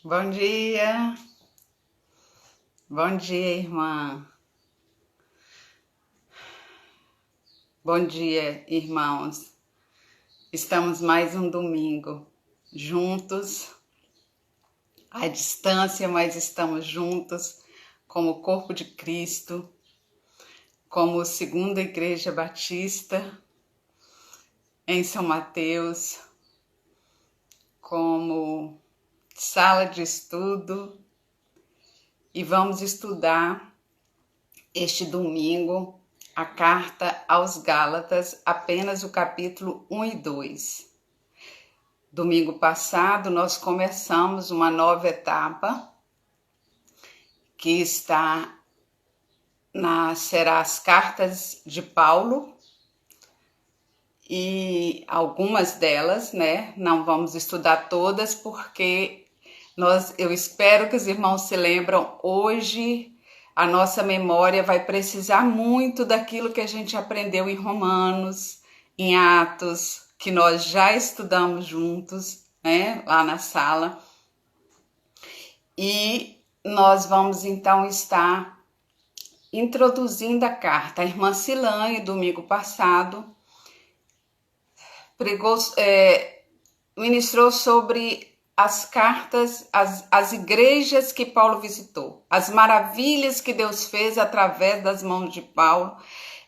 Bom dia, bom dia, irmã. Bom dia, irmãos. Estamos mais um domingo juntos, à distância, mas estamos juntos como corpo de Cristo, como Segunda Igreja Batista em São Mateus, como sala de estudo, e vamos estudar este domingo a carta aos Gálatas, apenas o capítulo 1 e 2. Domingo passado nós começamos uma nova etapa que será as cartas de Paulo, e algumas delas, não vamos estudar todas porque eu espero que os irmãos se lembram hoje. A nossa memória vai precisar muito daquilo que a gente aprendeu em Romanos, em Atos, que nós já estudamos juntos, lá na sala. E nós vamos então estar introduzindo a carta. A irmã Silane, domingo passado, ministrou sobre as cartas, as igrejas que Paulo visitou, as maravilhas que Deus fez através das mãos de Paulo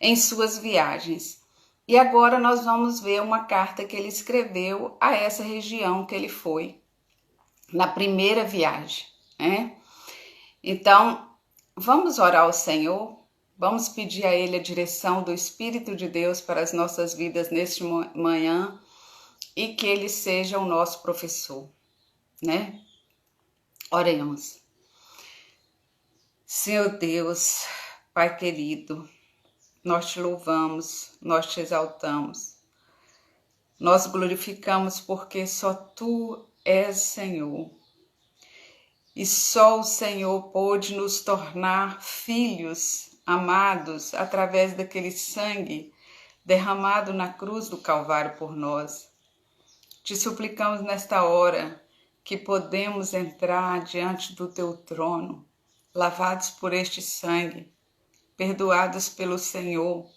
em suas viagens. E agora nós vamos ver uma carta que ele escreveu a essa região que ele foi na primeira viagem, Então, vamos orar ao Senhor, vamos pedir a Ele a direção do Espírito de Deus para as nossas vidas neste manhã e que Ele seja o nosso professor, Oremos. Senhor Deus, Pai querido, nós te louvamos, nós te exaltamos, nós glorificamos porque só Tu és Senhor. E só o Senhor pôde nos tornar filhos amados através daquele sangue derramado na cruz do Calvário por nós. Te suplicamos nesta hora que podemos entrar diante do Teu trono, lavados por este sangue, perdoados pelo Senhor,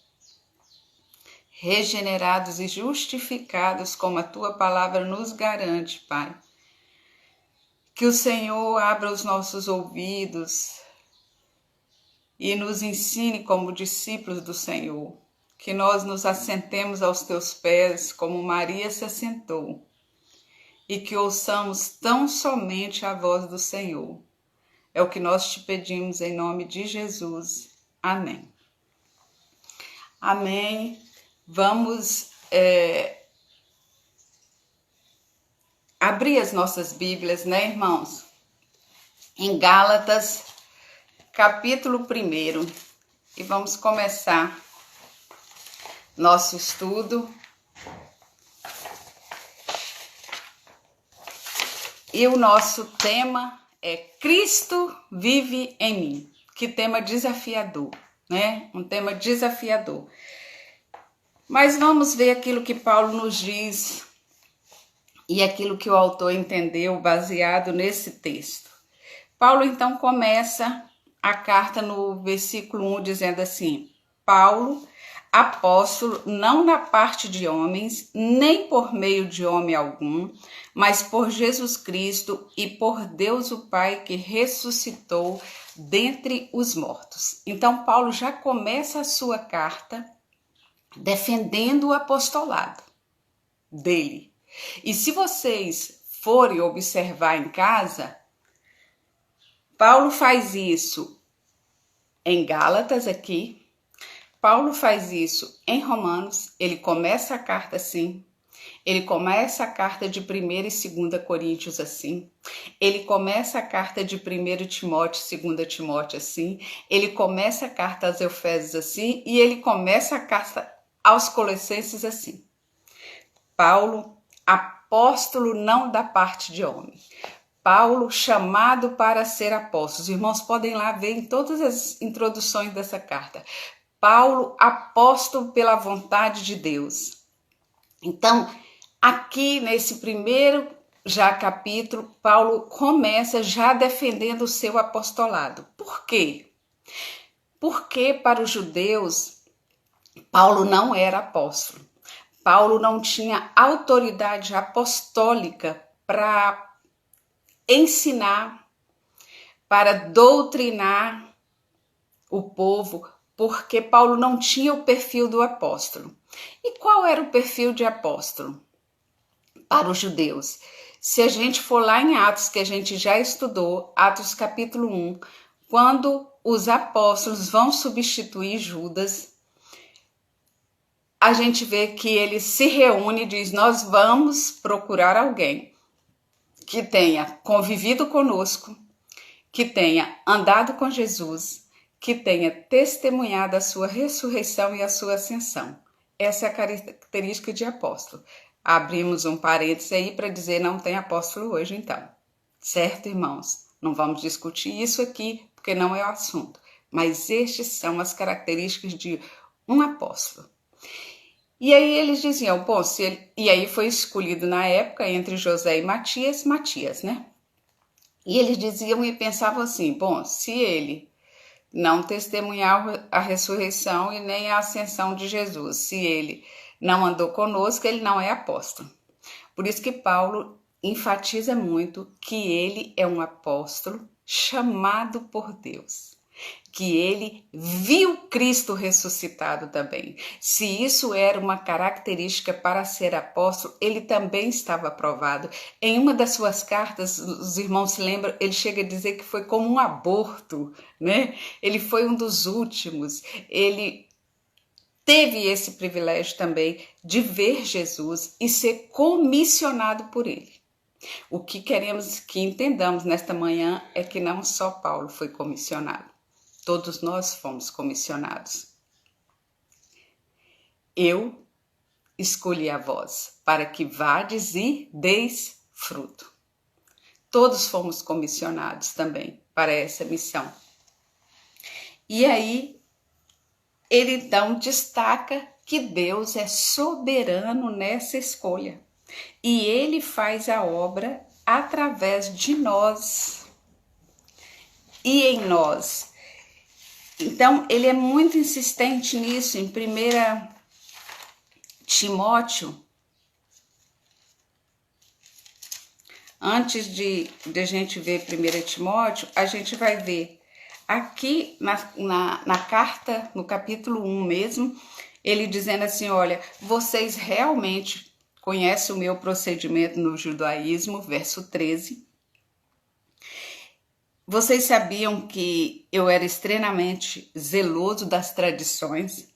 regenerados e justificados como a Tua palavra nos garante, Pai. Que o Senhor abra os nossos ouvidos e nos ensine como discípulos do Senhor. Que nós nos assentemos aos Teus pés como Maria se assentou. E que ouçamos tão somente a voz do Senhor. É o que nós te pedimos em nome de Jesus. Amém. Amém. Vamos abrir as nossas Bíblias, irmãos? Em Gálatas, capítulo 1. E vamos começar nosso estudo. E o nosso tema é Cristo vive em mim. Que tema desafiador, Um tema desafiador. Mas vamos ver aquilo que Paulo nos diz e aquilo que o autor entendeu baseado nesse texto. Paulo então começa a carta no versículo 1 dizendo assim: Paulo, apóstolo, não na parte de homens, nem por meio de homem algum, mas por Jesus Cristo e por Deus o Pai que ressuscitou dentre os mortos. Então Paulo já começa a sua carta defendendo o apostolado dele. E se vocês forem observar em casa, Paulo faz isso em Gálatas aqui, Paulo faz isso em Romanos, ele começa a carta assim, ele começa a carta de 1 e 2 Coríntios assim, ele começa a carta de 1 Timóteo e 2 Timóteo assim, ele começa a carta aos Efésios assim, e ele começa a carta aos Colossenses assim. Paulo, apóstolo não da parte de homem. Paulo, chamado para ser apóstolo. Os irmãos podem lá ver em todas as introduções dessa carta. Paulo, apóstolo pela vontade de Deus. Então, aqui nesse primeiro já capítulo, Paulo começa já defendendo o seu apostolado. Por quê? Porque para os judeus, Paulo não era apóstolo. Paulo não tinha autoridade apostólica para ensinar, para doutrinar o povo, porque Paulo não tinha o perfil do apóstolo. E qual era o perfil de apóstolo para os judeus? Se a gente for lá em Atos, que a gente já estudou, Atos capítulo 1, quando os apóstolos vão substituir Judas, a gente vê que ele se reúne e diz: nós vamos procurar alguém que tenha convivido conosco, que tenha andado com Jesus, que tenha testemunhado a sua ressurreição e a sua ascensão. Essa é a característica de apóstolo. Abrimos um parênteses aí para dizer: não tem apóstolo hoje, então. Certo, irmãos? Não vamos discutir isso aqui, porque não é o assunto. Mas estas são as características de um apóstolo. E aí eles diziam, bom, e aí foi escolhido na época entre José e Matias, né? E eles diziam e pensavam assim, bom, se ele não testemunhar a ressurreição e nem a ascensão de Jesus, se ele não andou conosco, ele não é apóstolo. Por isso que Paulo enfatiza muito que ele é um apóstolo chamado por Deus, que ele viu Cristo ressuscitado também. Se isso era uma característica para ser apóstolo, ele também estava aprovado. Em uma das suas cartas, os irmãos se lembram, ele chega a dizer que foi como um aborto, né? Ele foi um dos últimos, ele teve esse privilégio também de ver Jesus e ser comissionado por ele. O que queremos que entendamos nesta manhã é que não só Paulo foi comissionado, todos nós fomos comissionados. Eu escolhi a vós para que vades e deis fruto. Todos fomos comissionados também para essa missão. E aí, ele então destaca que Deus é soberano nessa escolha. E ele faz a obra através de nós e em nós. Então, ele é muito insistente nisso. Em 1 Timóteo, antes de a gente ver 1 Timóteo, a gente vai ver aqui na carta, no capítulo 1 mesmo, ele dizendo assim, olha, vocês realmente conhecem o meu procedimento no judaísmo, verso 13. Vocês sabiam que eu era extremamente zeloso das tradições?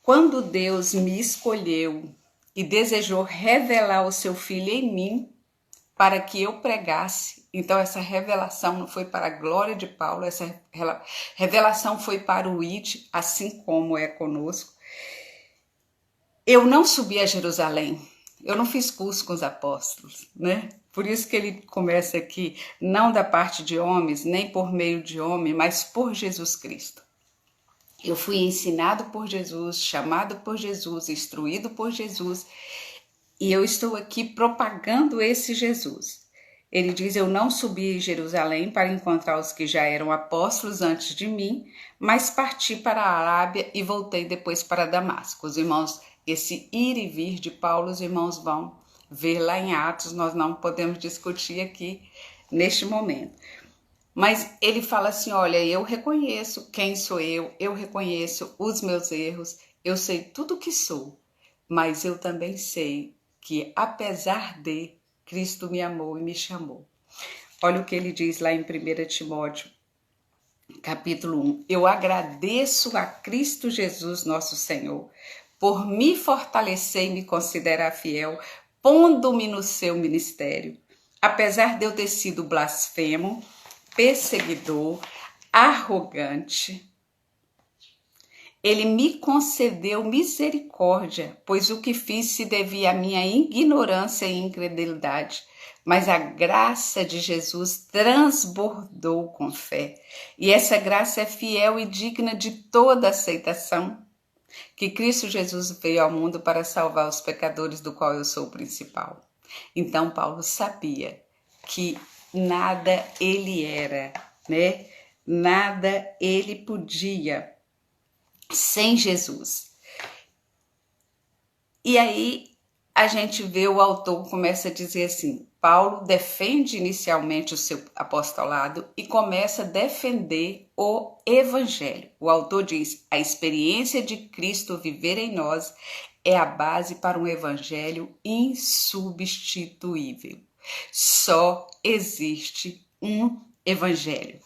Quando Deus me escolheu e desejou revelar o seu Filho em mim para que eu pregasse, então essa revelação não foi para a glória de Paulo, essa revelação foi para o ID, assim como é conosco. Eu não subi a Jerusalém, eu não fiz curso com os apóstolos, né? Por isso que ele começa aqui, não da parte de homens, nem por meio de homem, mas por Jesus Cristo. Eu fui ensinado por Jesus, chamado por Jesus, instruído por Jesus, e eu estou aqui propagando esse Jesus. Ele diz, eu não subi em Jerusalém para encontrar os que já eram apóstolos antes de mim, mas parti para a Arábia e voltei depois para Damasco. Os irmãos, esse ir e vir de Paulo, os irmãos vão ver lá em Atos, nós não podemos discutir aqui neste momento. Mas ele fala assim, olha, eu reconheço quem sou eu reconheço os meus erros, eu sei tudo o que sou, mas eu também sei que apesar de, Cristo me amou e me chamou. Olha o que ele diz lá em 1 Timóteo, capítulo 1. Eu agradeço a Cristo Jesus, nosso Senhor, por me fortalecer e me considerar fiel, pondo-me no seu ministério. Apesar de eu ter sido blasfemo, perseguidor, arrogante, ele me concedeu misericórdia, pois o que fiz se devia à minha ignorância e incredulidade. Mas a graça de Jesus transbordou com fé. E essa graça é fiel e digna de toda aceitação. Que Cristo Jesus veio ao mundo para salvar os pecadores, do qual eu sou o principal. Então Paulo sabia que nada ele era, né? Nada ele podia sem Jesus. E aí a gente vê o autor começa a dizer assim, Paulo defende inicialmente o seu apostolado e começa a defender o evangelho. O autor diz, a experiência de Cristo viver em nós é a base para um evangelho insubstituível. Só existe um evangelho.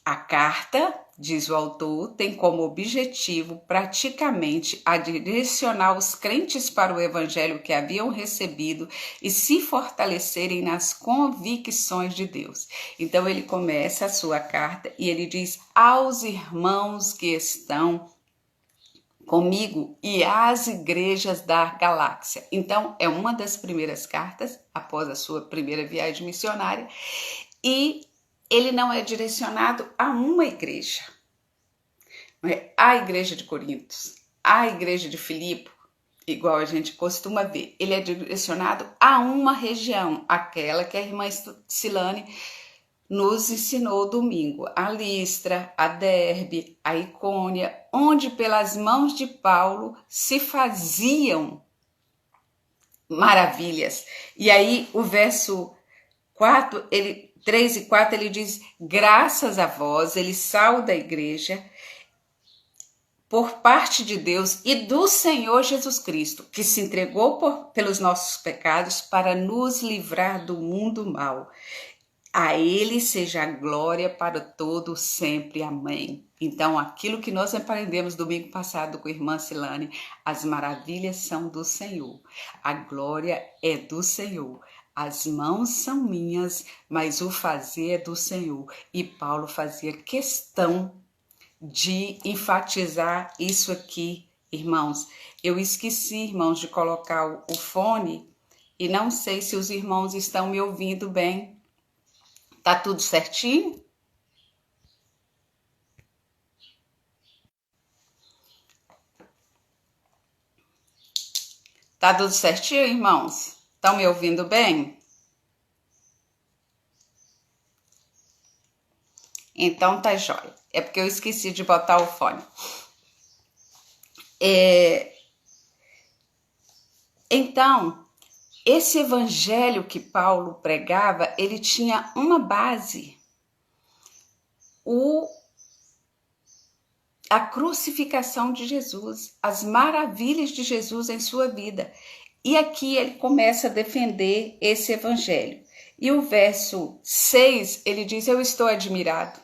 A carta, diz o autor, tem como objetivo praticamente a direcionar os crentes para o evangelho que haviam recebido e se fortalecerem nas convicções de Deus. Então ele começa a sua carta e ele diz aos irmãos que estão comigo e às igrejas da galáxia. Então é uma das primeiras cartas após a sua primeira viagem missionária e ele não é direcionado a uma igreja. Não é a igreja de Corinto, a igreja de Filipe, igual a gente costuma ver. Ele é direcionado a uma região, aquela que a irmã Silane nos ensinou domingo. A Listra, a Derbe, a Icônia, onde pelas mãos de Paulo se faziam maravilhas. E aí o verso 4, 3 e 4, ele diz, graças a vós, ele sauda a igreja, por parte de Deus e do Senhor Jesus Cristo, que se entregou pelos nossos pecados para nos livrar do mundo mau. A ele seja a glória para todo sempre. Amém. Então, aquilo que nós aprendemos domingo passado com a irmã Silane, as maravilhas são do Senhor. A glória é do Senhor. As mãos são minhas, mas o fazer é do Senhor. E Paulo fazia questão de enfatizar isso aqui, irmãos. Eu esqueci, irmãos, de colocar o fone e não sei se os irmãos estão me ouvindo bem. Tá tudo certinho? Tá tudo certinho, irmãos? Estão me ouvindo bem? Então tá jóia. É porque eu esqueci de botar o fone. Então, esse evangelho que Paulo pregava, ele tinha uma base. A crucificação de Jesus, as maravilhas de Jesus em sua vida. E aqui ele começa a defender esse evangelho. E o verso 6, ele diz, eu estou admirado.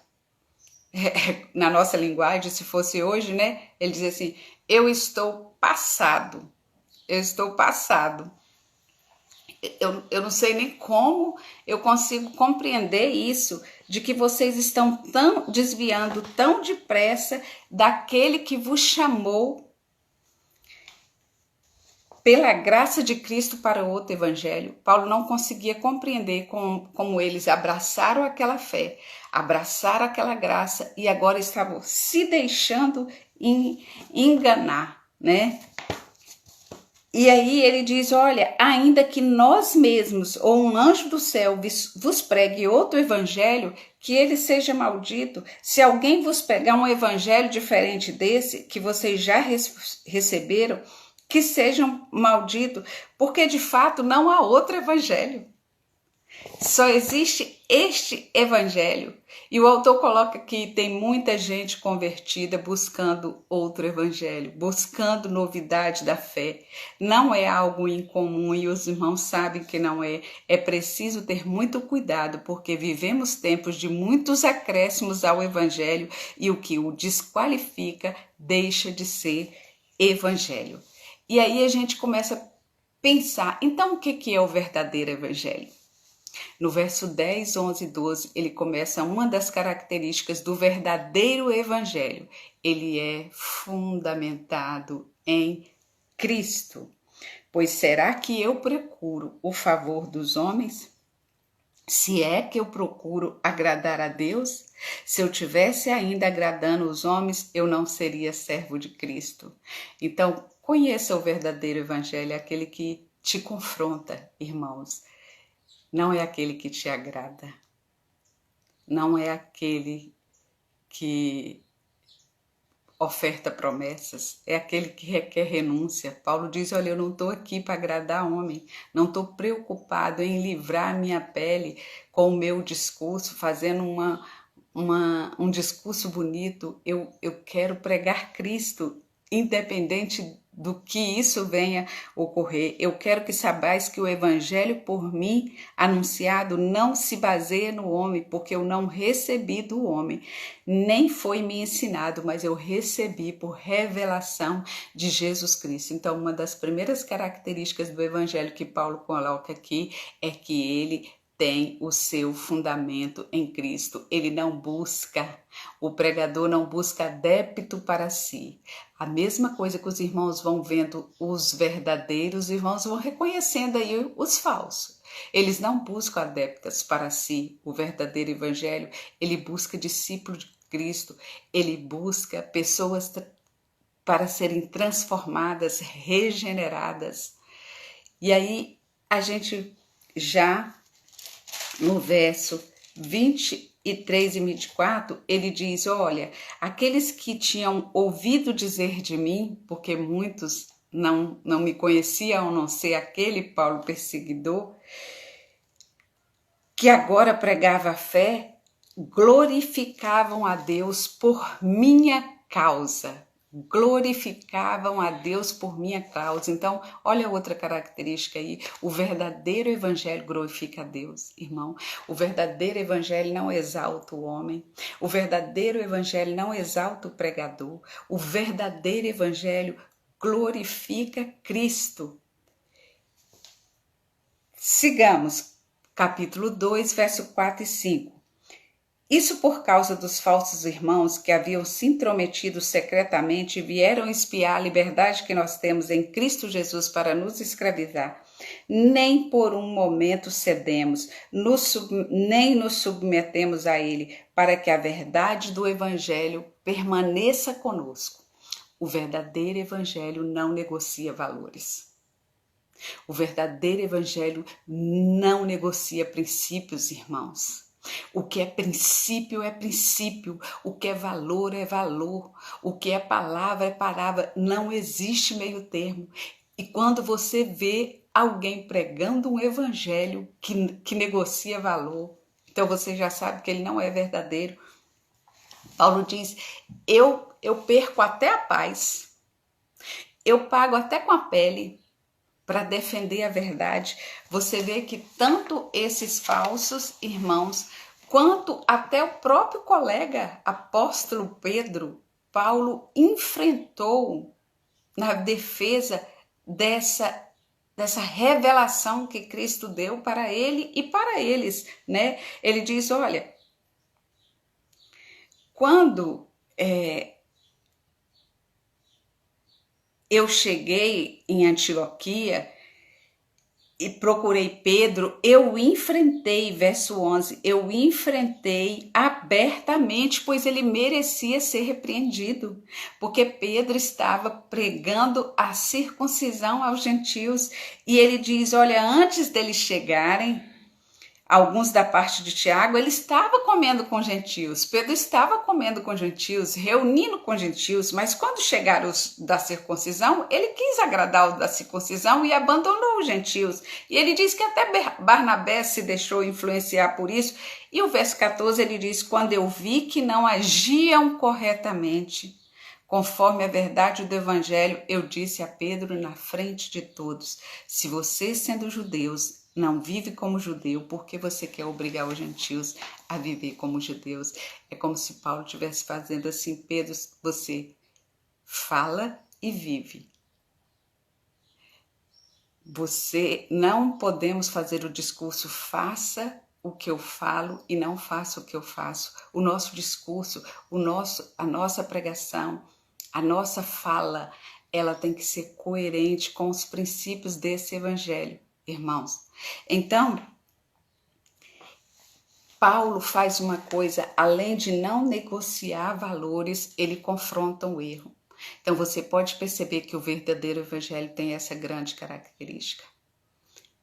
Na nossa linguagem, se fosse hoje, né? Ele diz assim, eu estou passado. Eu estou passado. Eu não sei nem como eu consigo compreender isso, de que vocês estão tão desviando tão depressa daquele que vos chamou pela graça de Cristo para outro evangelho. Paulo não conseguia compreender como eles abraçaram aquela fé, abraçaram aquela graça e agora estavam se deixando enganar, né? E aí ele diz, olha, ainda que nós mesmos ou um anjo do céu vos pregue outro evangelho, que ele seja maldito. Se alguém vos pregar um evangelho diferente desse, que vocês já receberam, que sejam malditos, porque de fato não há outro evangelho. Só existe este evangelho. E o autor coloca que tem muita gente convertida buscando outro evangelho, buscando novidade da fé. Não é algo incomum e os irmãos sabem que não é. É preciso ter muito cuidado, porque vivemos tempos de muitos acréscimos ao evangelho e o que o desqualifica deixa de ser evangelho. E aí a gente começa a pensar, então o que é o verdadeiro evangelho? No verso 10, 11 e 12, ele começa uma das características do verdadeiro evangelho. Ele é fundamentado em Cristo. Pois será que eu procuro o favor dos homens? Se é que eu procuro agradar a Deus? Se eu tivesse ainda agradando os homens, eu não seria servo de Cristo. Então, conheça o verdadeiro evangelho, aquele que te confronta, irmãos, não é aquele que te agrada, não é aquele que oferta promessas, é aquele que requer renúncia. Paulo diz, olha, eu não estou aqui para agradar homem, não estou preocupado em livrar minha pele com o meu discurso, fazendo um discurso bonito. Eu quero pregar Cristo, independente do que isso venha ocorrer. Eu quero que saibais que o evangelho por mim anunciado não se baseia no homem, porque eu não recebi do homem, nem foi me ensinado, mas eu recebi por revelação de Jesus Cristo. Então, uma das primeiras características do evangelho que Paulo coloca aqui é que ele tem o seu fundamento em Cristo. Ele não busca, o pregador não busca adepto para si. A mesma coisa que os irmãos vão vendo os verdadeiros, os irmãos vão reconhecendo aí os falsos. Eles não buscam adeptas para si. O verdadeiro evangelho, ele busca discípulos de Cristo, ele busca pessoas para serem transformadas, regeneradas. E aí a gente já no verso 23 e 24, ele diz, olha, aqueles que tinham ouvido dizer de mim, porque muitos não me conheciam, a não ser aquele Paulo perseguidor, que agora pregava a fé, glorificavam a Deus por minha causa. Glorificavam a Deus por minha causa. Então, olha outra característica aí, o verdadeiro evangelho glorifica a Deus, irmão. O verdadeiro evangelho não exalta o homem, o verdadeiro evangelho não exalta o pregador, o verdadeiro evangelho glorifica Cristo. Sigamos, capítulo 2, verso 4 e 5. Isso por causa dos falsos irmãos que haviam se intrometido secretamente e vieram espiar a liberdade que nós temos em Cristo Jesus para nos escravizar. Nem por um momento cedemos, nem nos submetemos a ele, para que a verdade do evangelho permaneça conosco. O verdadeiro evangelho não negocia valores. O verdadeiro evangelho não negocia princípios, irmãos. O que é princípio, o que é valor, o que é palavra, não existe meio termo. E quando você vê alguém pregando um evangelho que negocia valor, então você já sabe que ele não é verdadeiro. Paulo diz, eu perco até a paz, eu pago até com a pele para defender a verdade. Você vê que tanto esses falsos irmãos, quanto até o próprio colega apóstolo Pedro, Paulo enfrentou na defesa dessa revelação que Cristo deu para ele e para eles, né? Ele diz, olha, quando eu cheguei em Antioquia e procurei Pedro, eu enfrentei, verso 11, eu enfrentei abertamente, pois ele merecia ser repreendido, porque Pedro estava pregando a circuncisão aos gentios, e ele diz, olha, antes deles chegarem, alguns da parte de Tiago, ele estava comendo com gentios, Pedro estava comendo com gentios, reunindo com gentios, mas quando chegaram os da circuncisão, ele quis agradar os da circuncisão e abandonou os gentios. E ele diz que até Barnabé se deixou influenciar por isso. E o verso 14 ele diz, quando eu vi que não agiam corretamente, conforme a verdade do evangelho, eu disse a Pedro na frente de todos, se vocês sendo judeus não vive como judeu, porque você quer obrigar os gentios a viver como judeus? É como se Paulo estivesse fazendo assim, Pedro, você fala e vive. Você não podemos fazer o discurso, faça o que eu falo e não faça o que eu faço. O nosso discurso, a nossa pregação, a nossa fala, ela tem que ser coerente com os princípios desse evangelho, irmãos. Então, Paulo faz uma coisa, além de não negociar valores, ele confronta o erro. Então, você pode perceber que o verdadeiro evangelho tem essa grande característica.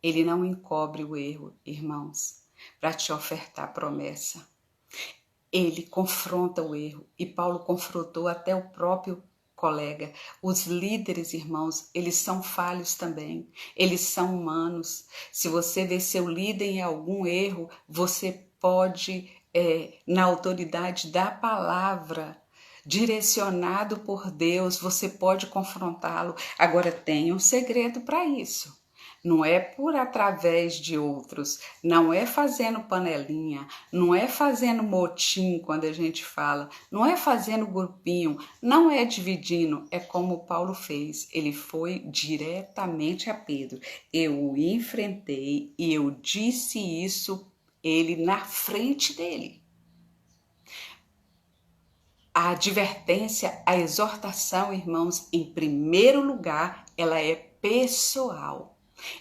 Ele não encobre o erro, irmãos, para te ofertar a promessa. Ele confronta o erro, e Paulo confrontou até o próprio colega. Os líderes, irmãos, eles são falhos também, eles são humanos. Se você vê seu líder em algum erro, você pode, na autoridade da palavra, direcionado por Deus, você pode confrontá-lo. Agora, tem um segredo para isso. Não é por através de outros, não é fazendo panelinha, não é fazendo motim quando a gente fala, não é fazendo grupinho, não é dividindo, é como Paulo fez. Ele foi diretamente a Pedro. Eu o enfrentei e eu disse isso, ele na frente dele. A advertência, a exortação, irmãos, em primeiro lugar, ela é pessoal.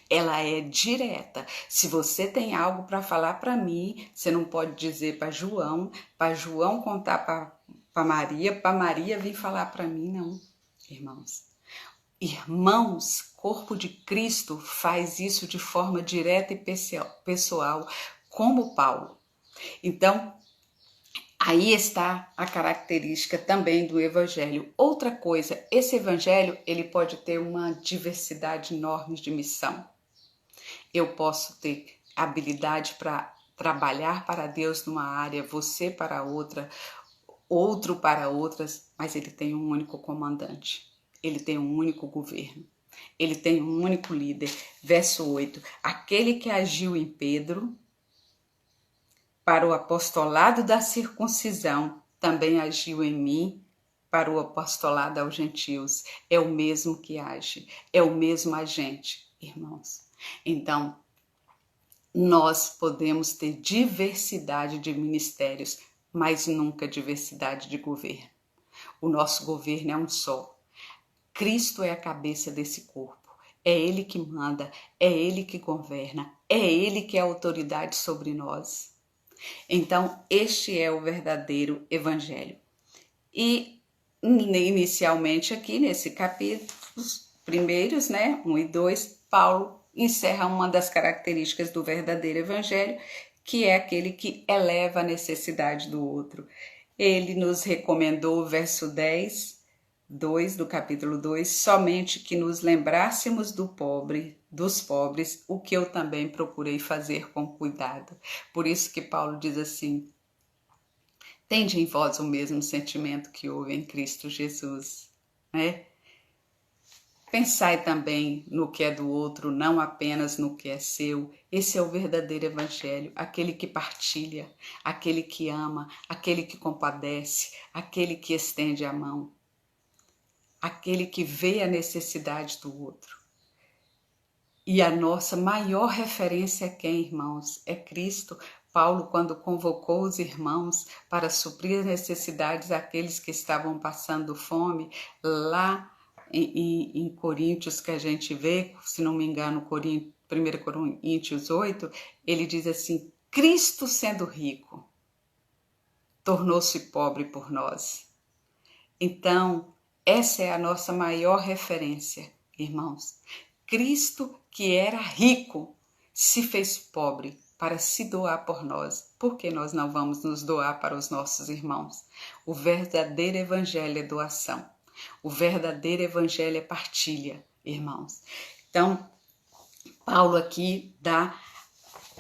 Ela é direta. Se você tem algo para falar para mim, você não pode dizer para João contar para Maria vir falar para mim, não, irmãos. Irmãos, corpo de Cristo faz isso de forma direta e pessoal, como Paulo. Então, aí está a característica também do evangelho. Outra coisa, esse evangelho, ele pode ter uma diversidade enorme de missão. Eu posso ter habilidade para trabalhar para Deus numa área, você para outra, outro para outras, mas ele tem um único comandante. Ele tem um único governo. Ele tem um único líder. Verso 8. Aquele que agiu em Pedro para o apostolado da circuncisão, também agiu em mim para o apostolado aos gentios. É o mesmo que age, é o mesmo agente, irmãos. Então, nós podemos ter diversidade de ministérios, mas nunca diversidade de governo. O nosso governo é um só. Cristo é a cabeça desse corpo. É Ele que manda, é Ele que governa, é Ele que é a autoridade sobre nós. Então, este é o verdadeiro evangelho. E, inicialmente aqui, nesse capítulo, os primeiros, 1 e 2, Paulo encerra uma das características do verdadeiro evangelho, que é aquele que eleva a necessidade do outro. Ele nos recomendou, verso 10, 2 do capítulo 2, somente que nos lembrássemos dos pobres, o que eu também procurei fazer com cuidado. Por isso que Paulo diz assim: tende em vós o mesmo sentimento que houve em Cristo Jesus, né? Pensai também no que é do outro, não apenas no que é seu. Esse é o verdadeiro evangelho, aquele que partilha, aquele que ama, aquele que compadece, aquele que estende a mão, aquele que vê a necessidade do outro. E a nossa maior referência é quem, irmãos? É Cristo. Paulo, quando convocou os irmãos para suprir as necessidades daqueles que estavam passando fome, lá em Coríntios, que a gente vê, se não me engano, 1 Coríntios 8, ele diz assim: Cristo sendo rico, tornou-se pobre por nós. Então, essa é a nossa maior referência, irmãos. Cristo, que era rico, se fez pobre para se doar por nós. Por que nós não vamos nos doar para os nossos irmãos? O verdadeiro evangelho é doação. O verdadeiro evangelho é partilha, irmãos. Então, Paulo aqui dá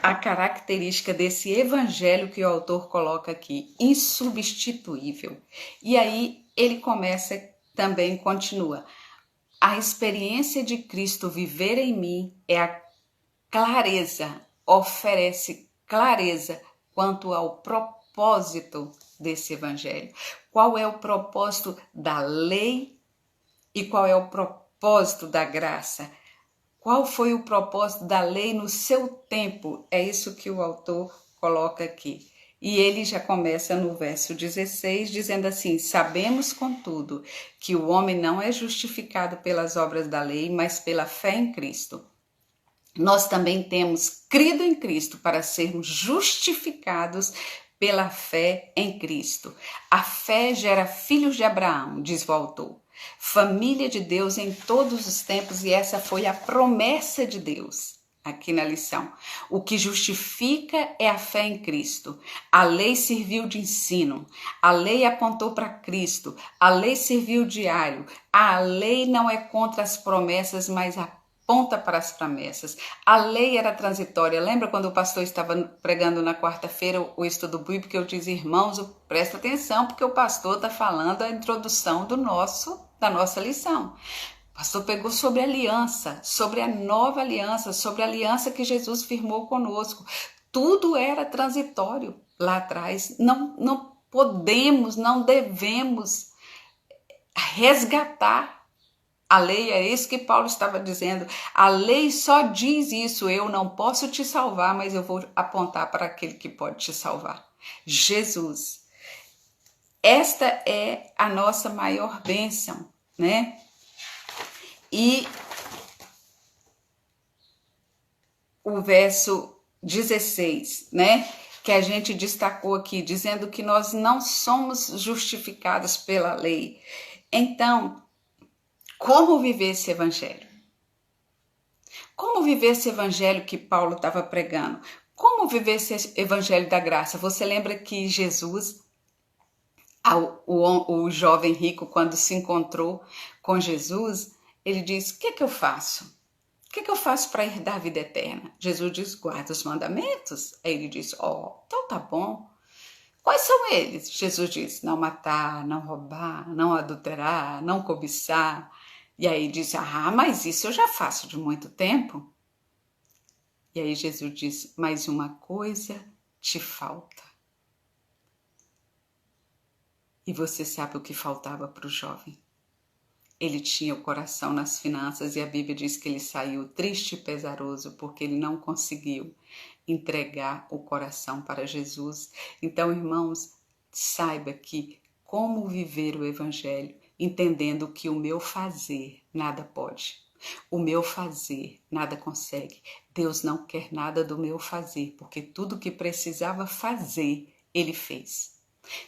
a característica desse evangelho que o autor coloca aqui, insubstituível. E aí ele começa também, continua. A experiência de Cristo viver em mim é a clareza, oferece clareza quanto ao propósito desse evangelho. Qual é o propósito da lei e qual é o propósito da graça? Qual foi o propósito da lei no seu tempo? É isso que o autor coloca aqui. E ele já começa no verso 16, dizendo assim: sabemos, contudo, que o homem não é justificado pelas obras da lei, mas pela fé em Cristo. Nós também temos crido em Cristo para sermos justificados pela fé em Cristo. A fé gera filhos de Abraão, diz o autor. Família de Deus em todos os tempos, e essa foi a promessa de Deus. aqui na lição. O que justifica é a fé em Cristo. A lei serviu de ensino, a lei apontou para Cristo, a lei serviu de alho. A lei não é contra as promessas, mas aponta para as promessas. A lei era transitória. Lembra quando o pastor estava pregando na quarta-feira o estudo bíblico, que eu disse, irmãos, presta atenção, porque o pastor está falando a introdução da nossa lição. O pastor pegou sobre a aliança, sobre a nova aliança, sobre a aliança que Jesus firmou conosco. Tudo era transitório lá atrás. Não podemos, não devemos resgatar a lei. É isso que Paulo estava dizendo. A lei só diz isso: eu não posso te salvar, mas eu vou apontar para aquele que pode te salvar. Jesus. Esta é a nossa maior bênção, né? E o verso 16, né? Que a gente destacou aqui, dizendo que nós não somos justificados pela lei. Então, como viver esse evangelho? Como viver esse evangelho que Paulo estava pregando? Como viver esse evangelho da graça? Você lembra que Jesus, o jovem rico, quando se encontrou com Jesus, ele diz, o que eu faço? O que eu faço para herdar a vida eterna? Jesus diz, guarda os mandamentos. Aí ele diz, então tá bom. Quais são eles? Jesus diz, não matar, não roubar, não adulterar, não cobiçar. E aí diz, mas isso eu já faço de muito tempo. E aí Jesus diz, mas uma coisa te falta. E você sabe o que faltava para o jovem? Ele tinha o coração nas finanças e a Bíblia diz que ele saiu triste e pesaroso porque ele não conseguiu entregar o coração para Jesus. Então, irmãos, saiba que como viver o evangelho, entendendo que o meu fazer nada pode. O meu fazer nada consegue. Deus não quer nada do meu fazer, porque tudo que precisava fazer, Ele fez.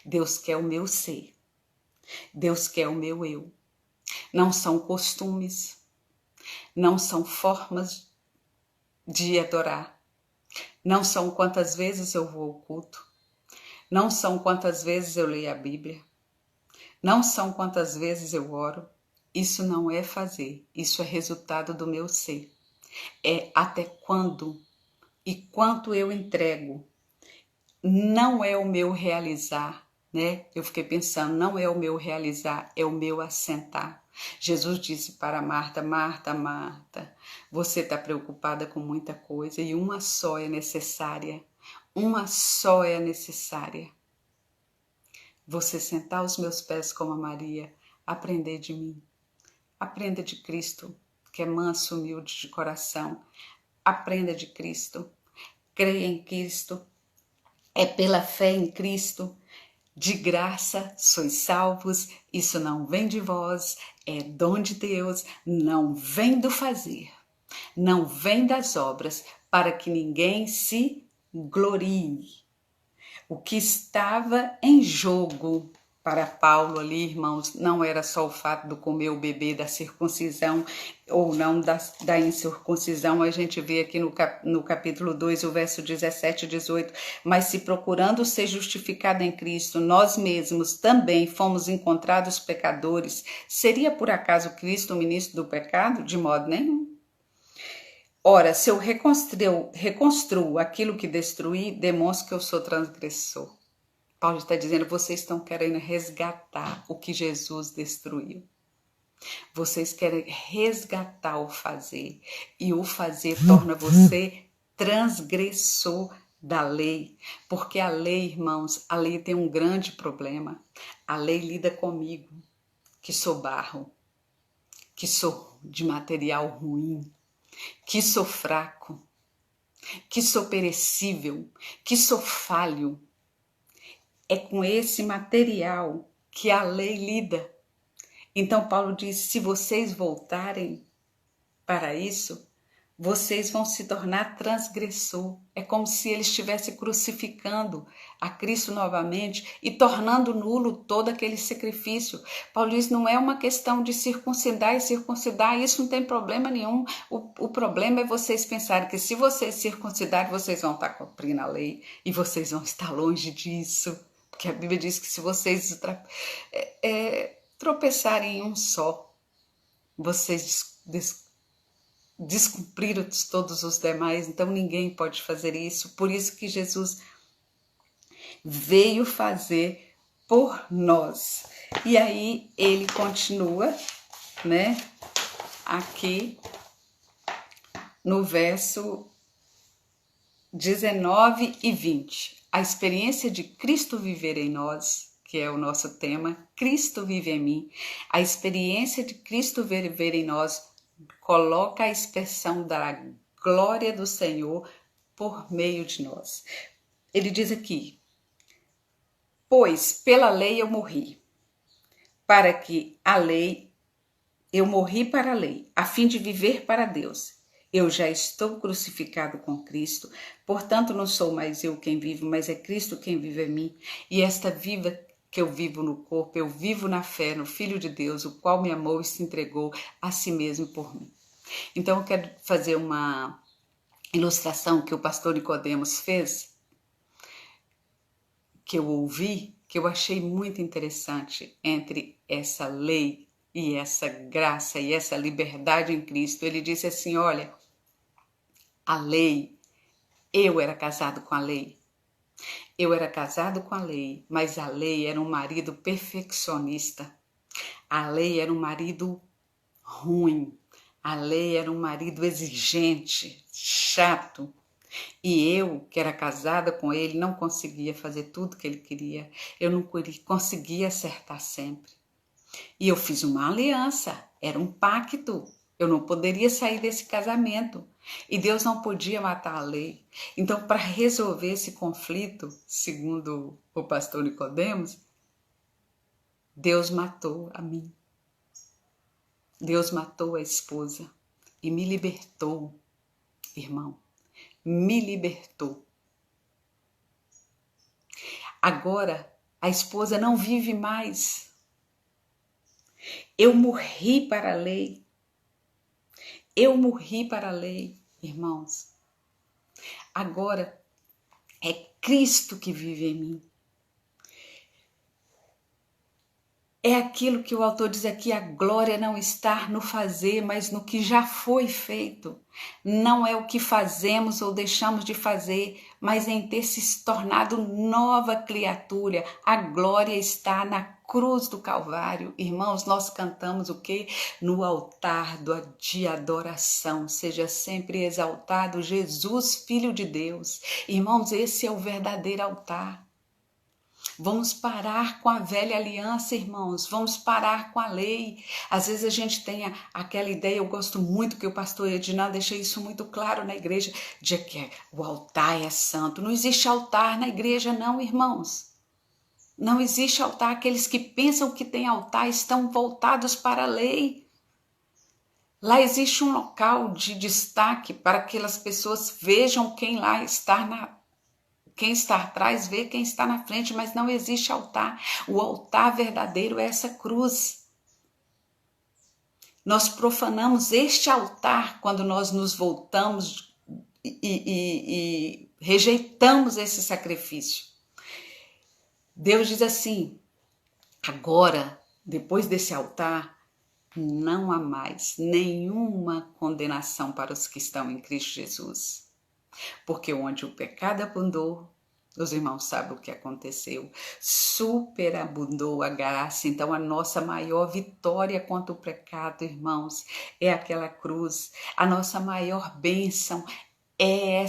Deus quer o meu ser. Deus quer o meu eu. Não são costumes, não são formas de adorar, não são quantas vezes eu vou ao culto, não são quantas vezes eu leio a Bíblia, não são quantas vezes eu oro. Isso não é fazer, isso é resultado do meu ser. É até quando e quanto eu entrego. Não é o meu realizar, né? Eu fiquei pensando, não é o meu realizar, é o meu assentar. Jesus disse para Marta, Marta, Marta, você está preocupada com muita coisa e uma só é necessária. Uma só é necessária. Você sentar aos meus pés como a Maria, aprender de mim. Aprenda de Cristo, que é manso, humilde de coração. Aprenda de Cristo. Creia em Cristo. É pela fé em Cristo. De graça sois salvos, isso não vem de vós, é dom de Deus, não vem do fazer, não vem das obras, para que ninguém se glorie. O que estava em jogo para Paulo ali, irmãos, não era só o fato de comer o bebê da circuncisão ou não da incircuncisão. A gente vê aqui no capítulo 2, o verso 17 e 18. Mas se procurando ser justificado em Cristo, nós mesmos também fomos encontrados pecadores, seria por acaso Cristo o ministro do pecado? De modo nenhum. Ora, se eu reconstruo aquilo que destruí, demonstro que eu sou transgressor. Paulo está dizendo, vocês estão querendo resgatar o que Jesus destruiu. Vocês querem resgatar o fazer. E o fazer torna você transgressor da lei. Porque a lei, irmãos, a lei tem um grande problema. A lei lida comigo, que sou barro, que sou de material ruim, que sou fraco, que sou perecível, que sou falho. É com esse material que a lei lida. Então Paulo diz, se vocês voltarem para isso, vocês vão se tornar transgressor. É como se ele estivesse crucificando a Cristo novamente e tornando nulo todo aquele sacrifício. Paulo diz, não é uma questão de circuncidar e circuncidar, isso não tem problema nenhum. O problema é vocês pensarem que se vocês circuncidarem, vocês vão estar cumprindo a lei e vocês vão estar longe disso. Porque a Bíblia diz que se vocês tropeçarem em um só, vocês descumpriram todos os demais, então ninguém pode fazer isso. Por isso que Jesus veio fazer por nós. E aí ele continua, né? Aqui no verso 19 e 20. A experiência de Cristo viver em nós, que é o nosso tema, Cristo vive em mim. A experiência de Cristo viver em nós coloca a expressão da glória do Senhor por meio de nós. Ele diz aqui, pois pela lei eu morri, para que a lei, eu morri para a lei, a fim de viver para Deus. Eu já estou crucificado com Cristo, portanto não sou mais eu quem vivo, mas é Cristo quem vive em mim. E esta vida que eu vivo no corpo, eu vivo na fé, no Filho de Deus, o qual me amou e se entregou a si mesmo por mim. Então eu quero fazer uma ilustração que o pastor Nicodemos fez, que eu ouvi, que eu achei muito interessante entre essa lei e essa graça e essa liberdade em Cristo. Ele disse assim, olha, a lei, eu era casado com a lei. Eu era casado com a lei, mas a lei era um marido perfeccionista. A lei era um marido ruim. A lei era um marido exigente, chato. E eu, que era casada com ele, não conseguia fazer tudo que ele queria. Eu não conseguia acertar sempre. E eu fiz uma aliança, era um pacto. Eu não poderia sair desse casamento. E Deus não podia matar a lei. Então, para resolver esse conflito, segundo o pastor Nicodemos, Deus matou a mim. Deus matou a esposa e me libertou, irmão. Me libertou. Agora, a esposa não vive mais. Eu morri para a lei. Eu morri para a lei, irmãos. Agora é Cristo que vive em mim. É aquilo que o autor diz aqui, a glória não está no fazer, mas no que já foi feito. Não é o que fazemos ou deixamos de fazer, mas em ter se tornado nova criatura. A glória está na cruz do Calvário. Irmãos, nós cantamos o quê? No altar de adoração. Seja sempre exaltado Jesus, Filho de Deus. Irmãos, esse é o verdadeiro altar. Vamos parar com a velha aliança, irmãos. Vamos parar com a lei. Às vezes a gente tem aquela ideia, eu gosto muito que o pastor Edinaldo deixa isso muito claro na igreja, de que o altar é santo. Não existe altar na igreja não, irmãos. Não existe altar. Aqueles que pensam que tem altar estão voltados para a lei. Lá existe um local de destaque para que aquelas pessoas vejam quem lá está quem está atrás vê quem está na frente, mas não existe altar. O altar verdadeiro é essa cruz. Nós profanamos este altar quando nós nos voltamos e rejeitamos esse sacrifício. Deus diz assim, agora, depois desse altar, não há mais nenhuma condenação para os que estão em Cristo Jesus. Porque onde o pecado abundou, os irmãos sabem o que aconteceu, superabundou a graça. Então a nossa maior vitória contra o pecado, irmãos, é aquela cruz. A nossa maior bênção é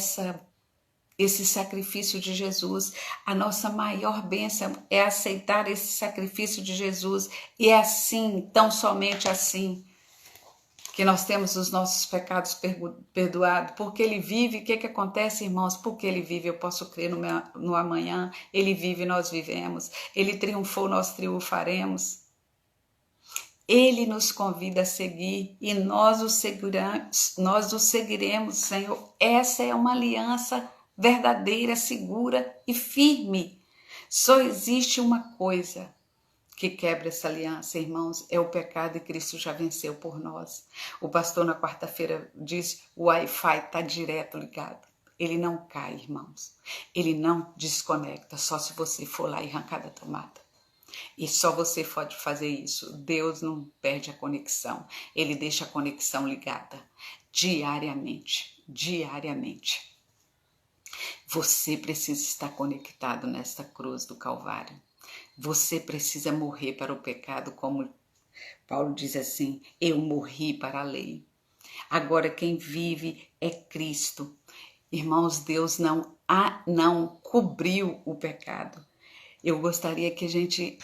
esse sacrifício de Jesus. A nossa maior bênção é aceitar esse sacrifício de Jesus. E é assim, tão somente assim, que nós temos os nossos pecados perdoados, porque Ele vive. O que acontece, irmãos? Porque Ele vive, eu posso crer no amanhã. Ele vive, nós vivemos. Ele triunfou, nós triunfaremos. Ele nos convida a seguir e nós o seguiremos, Senhor. Essa é uma aliança verdadeira, segura e firme. Só existe uma coisa que quebra essa aliança, irmãos, é o pecado, e Cristo já venceu por nós. O pastor na quarta-feira disse, o Wi-Fi está direto ligado. Ele não cai, irmãos. Ele não desconecta, só se você for lá e arrancar da tomada. E só você pode fazer isso. Deus não perde a conexão. Ele deixa a conexão ligada diariamente. Diariamente. Você precisa estar conectado nesta cruz do Calvário. Você precisa morrer para o pecado, como Paulo diz assim, eu morri para a lei. Agora quem vive é Cristo. Irmãos, Deus não cobriu o pecado. Eu gostaria que a gente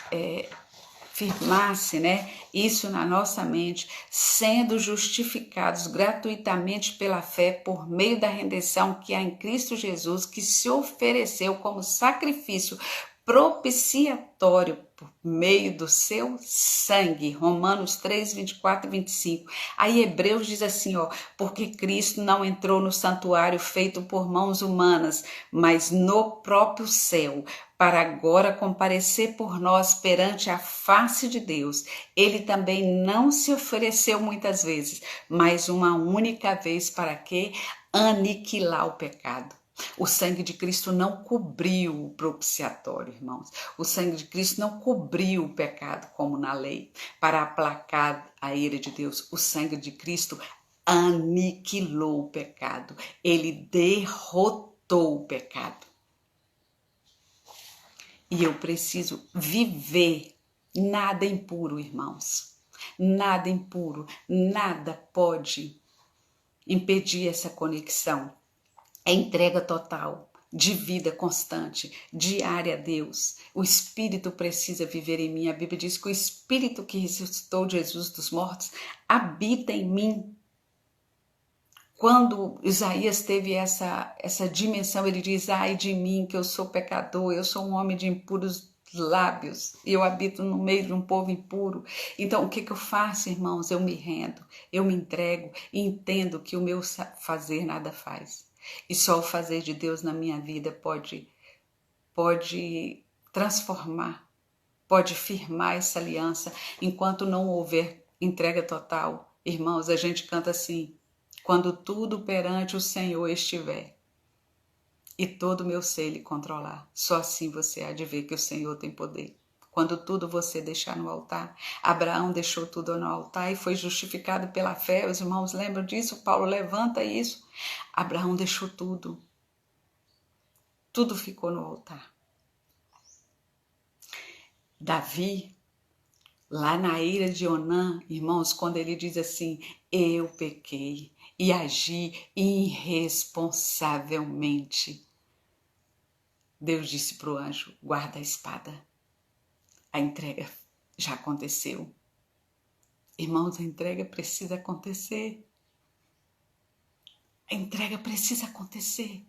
firmasse, né, isso na nossa mente, sendo justificados gratuitamente pela fé por meio da redenção que há em Cristo Jesus, que se ofereceu como sacrifício propiciatório por meio do seu sangue. Romanos 3, 24 e 25. Aí Hebreus diz assim, porque Cristo não entrou no santuário feito por mãos humanas, mas no próprio céu, para agora comparecer por nós perante a face de Deus. Ele também não se ofereceu muitas vezes, mas uma única vez para quê? Aniquilar o pecado. O sangue de Cristo não cobriu o propiciatório, irmãos. O sangue de Cristo não cobriu o pecado como na lei, para aplacar a ira de Deus. O sangue de Cristo aniquilou o pecado. Ele derrotou o pecado. E eu preciso viver nada impuro, irmãos. Nada impuro, nada pode impedir essa conexão. É entrega total, de vida constante, diária a Deus. O Espírito precisa viver em mim. A Bíblia diz que o Espírito que ressuscitou Jesus dos mortos habita em mim. Quando Isaías teve essa dimensão, ele diz, ai de mim, que eu sou pecador, eu sou um homem de impuros lábios, e eu habito no meio de um povo impuro. Então, o que eu faço, irmãos? Eu me rendo, eu me entrego e entendo que o meu fazer nada faz. E só o fazer de Deus na minha vida pode transformar, pode firmar essa aliança. Enquanto não houver entrega total, irmãos, a gente canta assim, quando tudo perante o Senhor estiver e todo o meu ser lhe controlar, só assim você há de ver que o Senhor tem poder. Quando tudo você deixar no altar, Abraão deixou tudo no altar e foi justificado pela fé. Os irmãos lembram disso? Paulo levanta isso. Abraão deixou tudo. Tudo ficou no altar. Davi, lá na ira de Onã, irmãos, quando ele diz assim, eu pequei e agi irresponsavelmente. Deus disse para o anjo, guarda a espada. A entrega já aconteceu. Irmãos, a entrega precisa acontecer. A entrega precisa acontecer.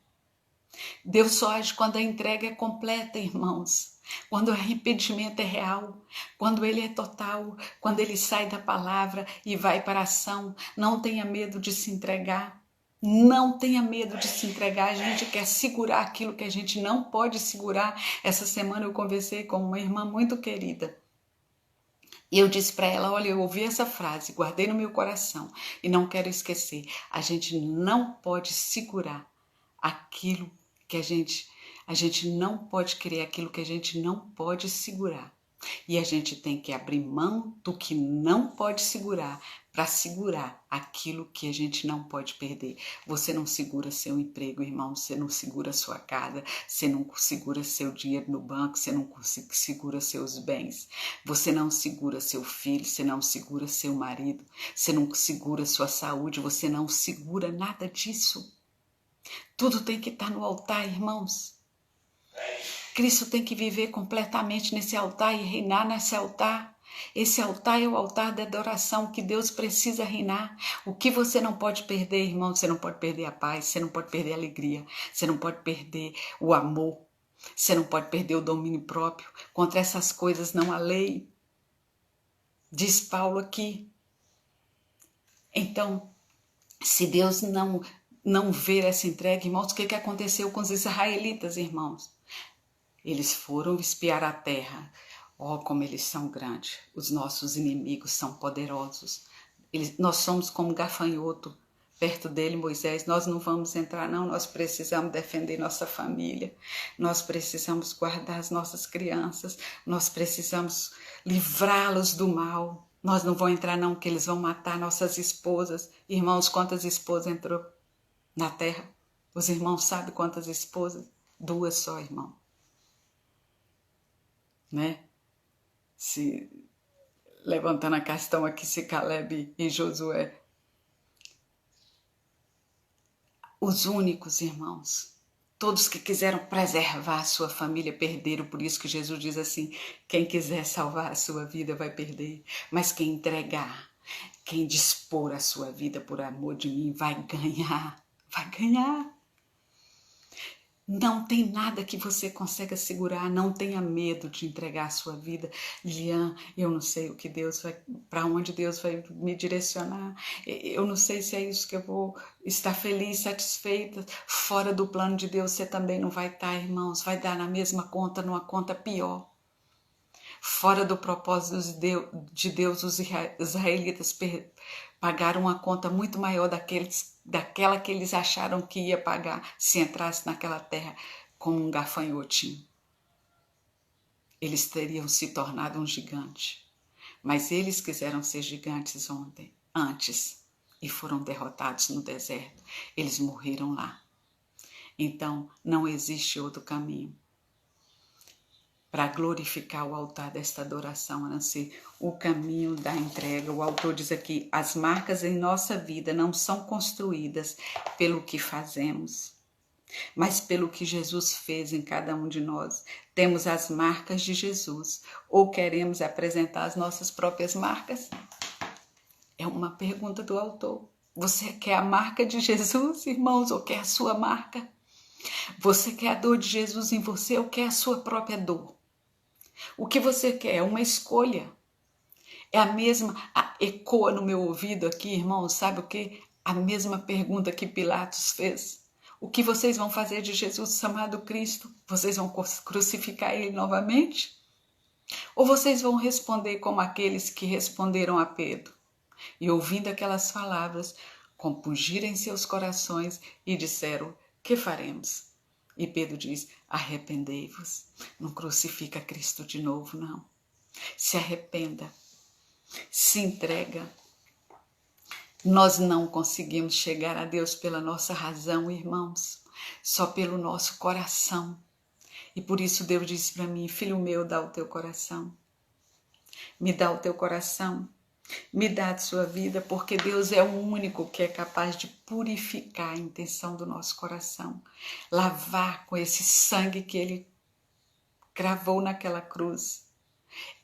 Deus só age quando a entrega é completa, irmãos. Quando o arrependimento é real, quando ele é total, quando ele sai da palavra e vai para a ação. Não tenha medo de se entregar. Não tenha medo de se entregar. A gente quer segurar aquilo que a gente não pode segurar. Essa semana eu conversei com uma irmã muito querida. E eu disse para ela, olha, eu ouvi essa frase, guardei no meu coração e não quero esquecer. A gente não pode segurar aquilo que a gente não pode querer aquilo que a gente não pode segurar. E a gente tem que abrir mão do que não pode segurar para segurar aquilo que a gente não pode perder. Você não segura seu emprego, irmão, você não segura sua casa, você não segura seu dinheiro no banco, você não segura seus bens, você não segura seu filho, você não segura seu marido, você não segura sua saúde, você não segura nada disso. Tudo tem que estar no altar, irmãos. Cristo tem que viver completamente nesse altar e reinar nesse altar. Esse altar é o altar da adoração que Deus precisa reinar. O que você não pode perder, irmão? Você não pode perder a paz, você não pode perder a alegria, você não pode perder o amor, você não pode perder o domínio próprio. Contra essas coisas não há lei. diz Paulo aqui. Então, se Deus não ver essa entrega, irmãos, o que aconteceu com os israelitas, irmãos? Eles foram espiar a terra. Oh, como eles são grandes. Os nossos inimigos são poderosos. Nós somos como gafanhoto perto dele, Moisés. Nós não vamos entrar, não. Nós precisamos defender nossa família. Nós precisamos guardar as nossas crianças. Nós precisamos livrá-los do mal. Nós não vamos entrar, não, que eles vão matar nossas esposas. Irmãos, quantas esposas entrou na terra? Os irmãos sabem quantas esposas? 2 só, irmão. Né? Se levantando a questão aqui, se Caleb e Josué, os únicos irmãos, todos que quiseram preservar a sua família perderam, por isso que Jesus diz assim, quem quiser salvar a sua vida vai perder, mas quem entregar, quem dispor a sua vida por amor de mim vai ganhar, vai ganhar. Não tem nada que você consiga segurar, não tenha medo de entregar a sua vida. Lilian, eu não sei o que Deus vai, para onde Deus vai me direcionar. Eu não sei se é isso que eu vou estar feliz, satisfeita. Fora do plano de Deus você também não vai estar, irmãos. Vai dar na mesma conta, numa conta pior. Fora do propósito de Deus, os israelitas pagaram uma conta muito maior daquela que eles acharam que ia pagar se entrasse naquela terra como um gafanhotinho. Eles teriam se tornado um gigante. Mas eles quiseram ser gigantes antes e foram derrotados no deserto. Eles morreram lá. Então, não existe outro caminho para glorificar o altar desta adoração, a não ser o caminho da entrega. O autor diz aqui, as marcas em nossa vida não são construídas pelo que fazemos, mas pelo que Jesus fez em cada um de nós. Temos as marcas de Jesus, ou queremos apresentar as nossas próprias marcas? É uma pergunta do autor. Você quer a marca de Jesus, irmãos, ou quer a sua marca? Você quer a dor de Jesus em você ou quer a sua própria dor? O que você quer é uma escolha. É a mesma, ecoa no meu ouvido aqui, irmão, sabe o que? A mesma pergunta que Pilatos fez. O que vocês vão fazer de Jesus chamado Cristo? Vocês vão crucificar ele novamente? Ou vocês vão responder como aqueles que responderam a Pedro? E ouvindo aquelas palavras, compungiram em seus corações e disseram, que faremos? E Pedro diz, arrependei-vos. Não crucifica Cristo de novo, não. Se arrependa. Se entrega. Nós não conseguimos chegar a Deus pela nossa razão, irmãos. Só pelo nosso coração. E por isso Deus disse para mim, filho meu, dá o teu coração. Me dá o teu coração. Me dá a sua vida, porque Deus é o único que é capaz de purificar a intenção do nosso coração, lavar com esse sangue que Ele cravou naquela cruz.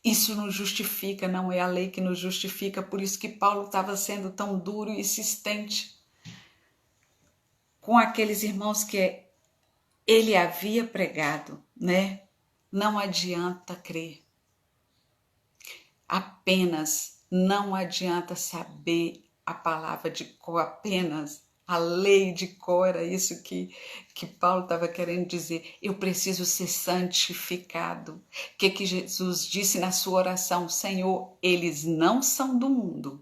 Isso nos justifica, não é a lei que nos justifica, por isso que Paulo estava sendo tão duro e insistente com aqueles irmãos que ele havia pregado, né? Não adianta crer. Apenas não adianta saber a palavra de cor, apenas a lei de cor, era isso que Paulo estava querendo dizer. Eu preciso ser santificado. O que Jesus disse na sua oração? Senhor, eles não são do mundo,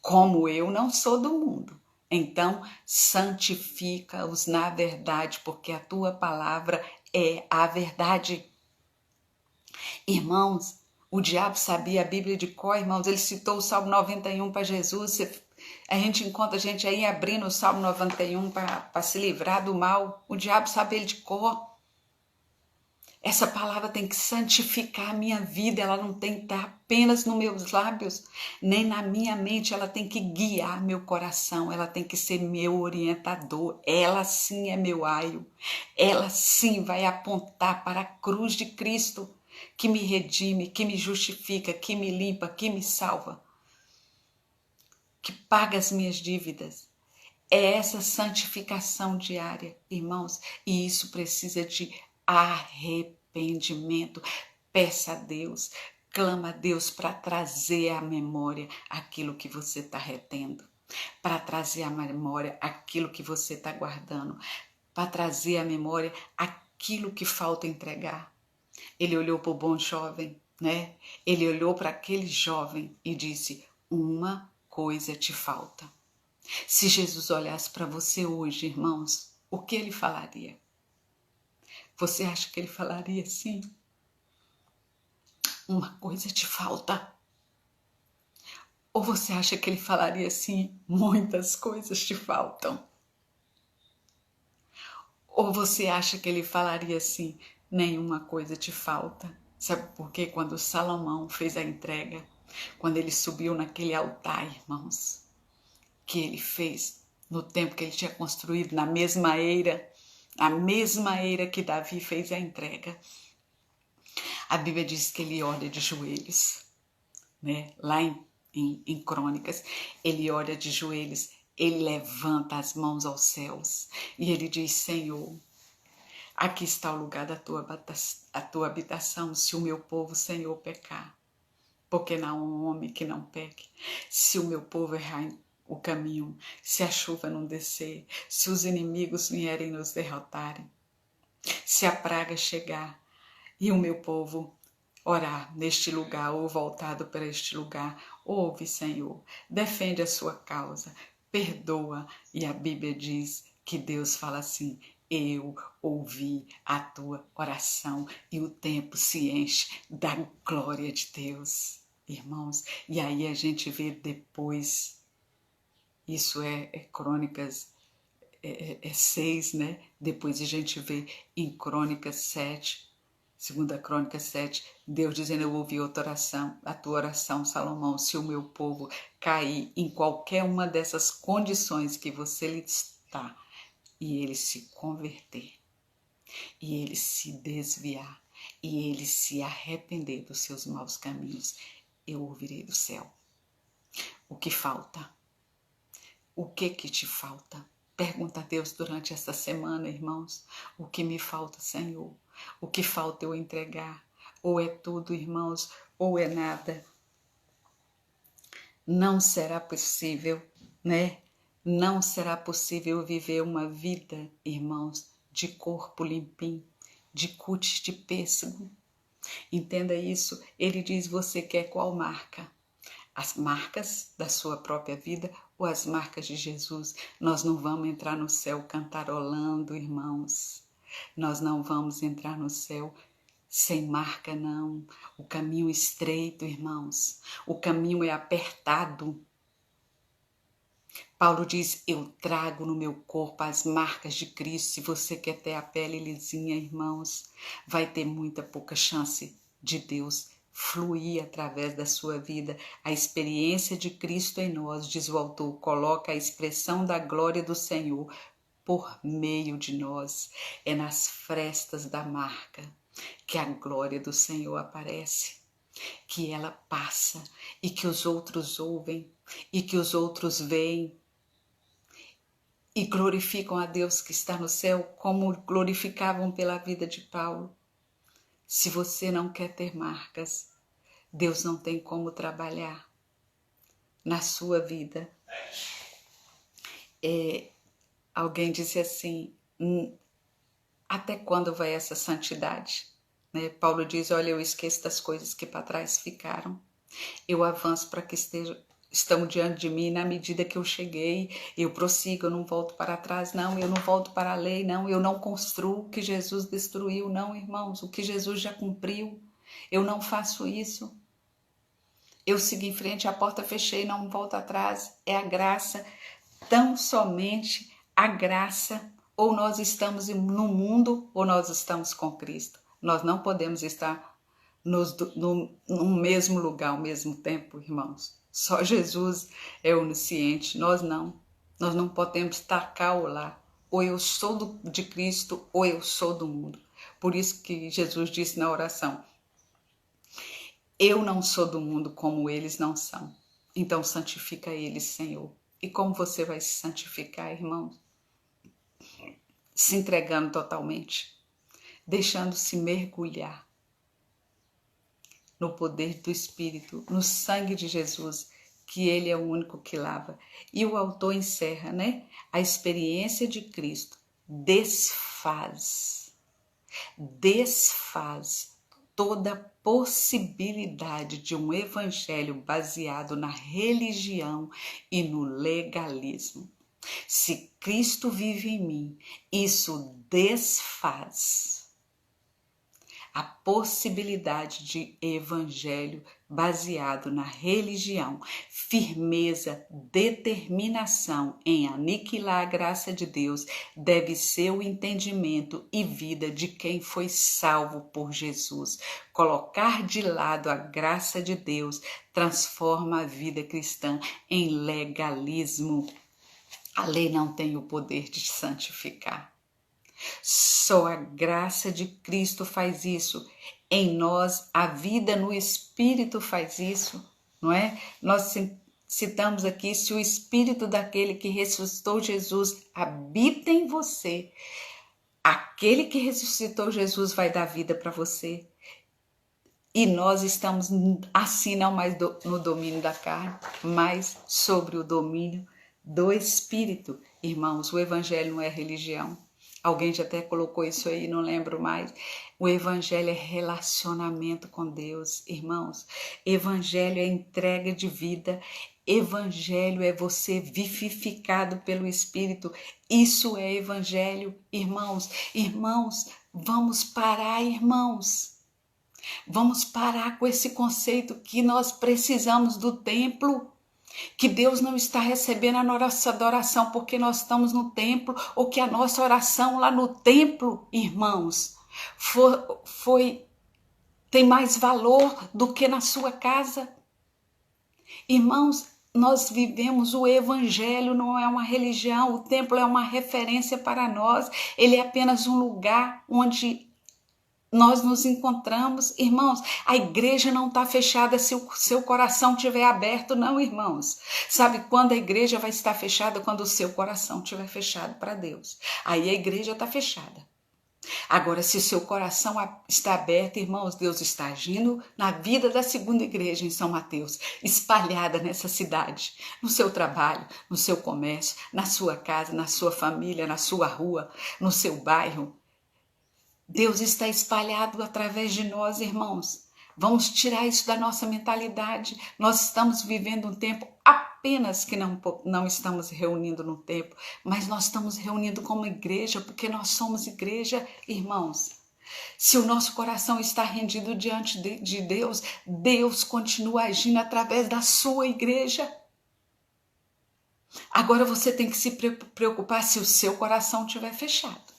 como eu não sou do mundo. Então, santifica-os na verdade, porque a tua palavra é a verdade. Irmãos, o diabo sabia a Bíblia de cor, irmãos. Ele citou o Salmo 91 para Jesus. A gente encontra a gente aí abrindo o Salmo 91 para se livrar do mal. O diabo sabe ele de cor. Essa palavra tem que santificar a minha vida. Ela não tem que estar apenas nos meus lábios, nem na minha mente. Ela tem que guiar meu coração. Ela tem que ser meu orientador. Ela sim é meu aio. Ela sim vai apontar para a cruz de Cristo, que me redime, que me justifica, que me limpa, que me salva, que paga as minhas dívidas. É essa santificação diária, irmãos, e isso precisa de arrependimento. Peça a Deus, Clama a Deus para trazer à memória aquilo que você está retendo, para trazer à memória aquilo que você está guardando, para trazer à memória aquilo que falta entregar. Ele olhou para o bom jovem, né? Ele olhou para aquele jovem e disse: uma coisa te falta. Se Jesus olhasse para você hoje, irmãos, o que ele falaria? Você acha que ele falaria assim? Uma coisa te falta. Ou você acha que ele falaria assim? Muitas coisas te faltam. Ou você acha que ele falaria assim? Nenhuma coisa te falta. Sabe por quê? Quando Salomão fez a entrega, quando ele subiu naquele altar, irmãos, que ele fez no tempo que ele tinha construído, na mesma eira, a mesma eira que Davi fez a entrega. A Bíblia diz que ele ora de joelhos, né? Lá em Crônicas, ele ora de joelhos, ele levanta as mãos aos céus e ele diz: Senhor, aqui está o lugar da tua habitação, se o meu povo, Senhor, pecar. Porque não há um homem que não peque. Se o meu povo errar o caminho, se a chuva não descer, se os inimigos vierem nos derrotarem, se a praga chegar e o meu povo orar neste lugar ou voltado para este lugar, ouve, Senhor, defende a sua causa, perdoa. E a Bíblia diz que Deus fala assim: eu ouvi a tua oração, e o tempo se enche da glória de Deus, irmãos. E aí a gente vê depois, isso é Crônicas 6, né? Depois a gente vê em Crônicas 7, 2 Crônicas 7, Deus dizendo: eu ouvi a tua oração, Salomão, se o meu povo cair em qualquer uma dessas condições que você lhe está, e ele se converter, e ele se desviar, e ele se arrepender dos seus maus caminhos, eu ouvirei do céu. O que falta? O que te falta? Pergunta a Deus durante esta semana, irmãos. O que me falta, Senhor? O que falta eu entregar? Ou é tudo, irmãos, ou é nada. Não será possível, né? Não será possível viver uma vida, irmãos, de corpo limpinho, de cutis de pêssego. Entenda isso. Ele diz: você quer qual marca? As marcas da sua própria vida ou as marcas de Jesus? Nós não vamos entrar no céu cantarolando, irmãos. Nós não vamos entrar no céu sem marca, não. O caminho é estreito, irmãos. O caminho é apertado. Paulo diz: eu trago no meu corpo as marcas de Cristo. Se você quer ter a pele lisinha, irmãos, vai ter muita pouca chance de Deus fluir através da sua vida. A experiência de Cristo em nós, diz o autor, coloca a expressão da glória do Senhor por meio de nós. É nas frestas da marca que a glória do Senhor aparece, que ela passa e que os outros ouvem e que os outros veem e glorificam a Deus que está no céu, como glorificavam pela vida de Paulo. Se você não quer ter marcas, Deus não tem como trabalhar na sua vida. Alguém disse assim: até quando vai essa santidade? Né? Paulo diz: olha, eu esqueço das coisas que para trás ficaram. Eu avanço para que estão diante de mim. Na medida que eu cheguei, eu prossigo, eu não volto para trás, não. Eu não volto para a lei, não. Eu não construo o que Jesus destruiu, não, irmãos. O que Jesus já cumpriu, eu não faço isso. Eu sigo em frente, a porta fechei, não volto atrás. É a graça, tão somente a graça. Ou nós estamos no mundo, ou nós estamos com Cristo. Nós não podemos estar no mesmo lugar ao mesmo tempo, irmãos. Só Jesus é onisciente, nós não. Nós não podemos estar cá ou lá. Ou eu sou de Cristo, ou eu sou do mundo. Por isso que Jesus disse na oração: eu não sou do mundo como eles não são. Então santifica eles, Senhor. E como você vai se santificar, irmãos? Se entregando totalmente, deixando-se mergulhar no poder do Espírito, no sangue de Jesus, que Ele é o único que lava. E o autor encerra, né? A experiência de Cristo desfaz toda possibilidade de um evangelho baseado na religião e no legalismo. Se Cristo vive em mim, isso desfaz a possibilidade de evangelho baseado na religião, firmeza, determinação em aniquilar a graça de Deus deve ser o entendimento e vida de quem foi salvo por Jesus. Colocar de lado a graça de Deus transforma a vida cristã em legalismo. A lei não tem o poder de santificar. Só a graça de Cristo faz isso. Em nós, a vida no Espírito faz isso, não é? Nós citamos aqui, se o Espírito daquele que ressuscitou Jesus habita em você, aquele que ressuscitou Jesus vai dar vida para você. E nós estamos assim não mais no domínio da carne, mas sobre o domínio do Espírito. Irmãos, o Evangelho não é religião. Alguém já até colocou isso aí, não lembro mais. O Evangelho é relacionamento com Deus, irmãos. Evangelho é entrega de vida. Evangelho é você vivificado pelo Espírito. Isso é Evangelho, irmãos. Irmãos, vamos parar, irmãos. Vamos parar com esse conceito que nós precisamos do templo. Que Deus não está recebendo a nossa adoração porque nós estamos no templo, ou que a nossa oração lá no templo, irmãos, tem mais valor do que na sua casa. Irmãos, nós vivemos o Evangelho, não é uma religião, o templo é uma referência para nós, ele é apenas um lugar onde nós nos encontramos. Irmãos, a igreja não está fechada se o seu coração estiver aberto, não, irmãos. Sabe quando a igreja vai estar fechada? Quando o seu coração estiver fechado para Deus. Aí a igreja está fechada. Agora, se o seu coração está aberto, irmãos, Deus está agindo na vida da segunda igreja em São Mateus, espalhada nessa cidade, no seu trabalho, no seu comércio, na sua casa, na sua família, na sua rua, no seu bairro. Deus está espalhado através de nós, irmãos. Vamos tirar isso da nossa mentalidade. Nós estamos vivendo um tempo apenas que não estamos reunindo no templo, mas nós estamos reunindo como igreja, porque nós somos igreja, irmãos. Se o nosso coração está rendido diante de Deus, Deus continua agindo através da sua igreja. Agora você tem que se preocupar se o seu coração estiver fechado.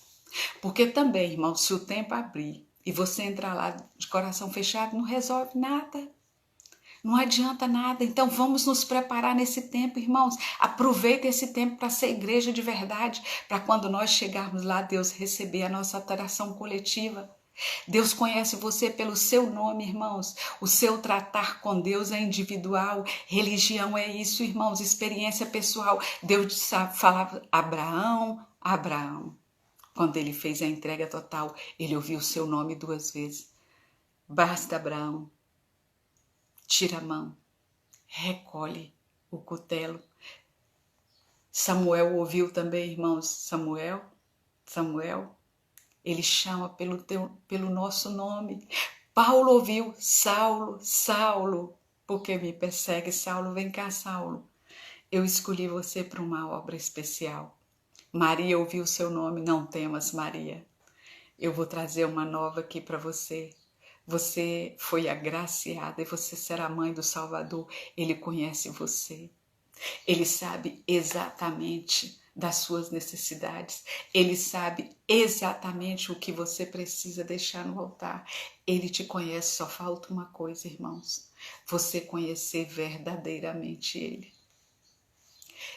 Porque também, irmão, se o tempo abrir e você entrar lá de coração fechado, não resolve nada. Não adianta nada. Então vamos nos preparar nesse tempo, irmãos. Aproveita esse tempo para ser igreja de verdade, para quando nós chegarmos lá, Deus receber a nossa adoração coletiva. Deus conhece você pelo seu nome, irmãos. O seu tratar com Deus é individual. Religião é isso, irmãos. Experiência pessoal. Deus falava Abraão. Quando ele fez a entrega total, ele ouviu o seu nome 2 vezes. Basta, Abraão. Tira a mão. Recolhe o cutelo. Samuel ouviu também, irmãos. Samuel. Ele chama pelo nosso nome. Paulo ouviu. Saulo. Por que me persegue, Saulo? Vem cá, Saulo. Eu escolhi você para uma obra especial. Maria ouviu o seu nome, não temas, Maria. Eu vou trazer uma nova aqui para você. Você foi agraciada e você será mãe do Salvador. Ele conhece você. Ele sabe exatamente das suas necessidades. Ele sabe exatamente o que você precisa deixar no altar. Ele te conhece, só falta uma coisa, irmãos. Você conhecer verdadeiramente Ele.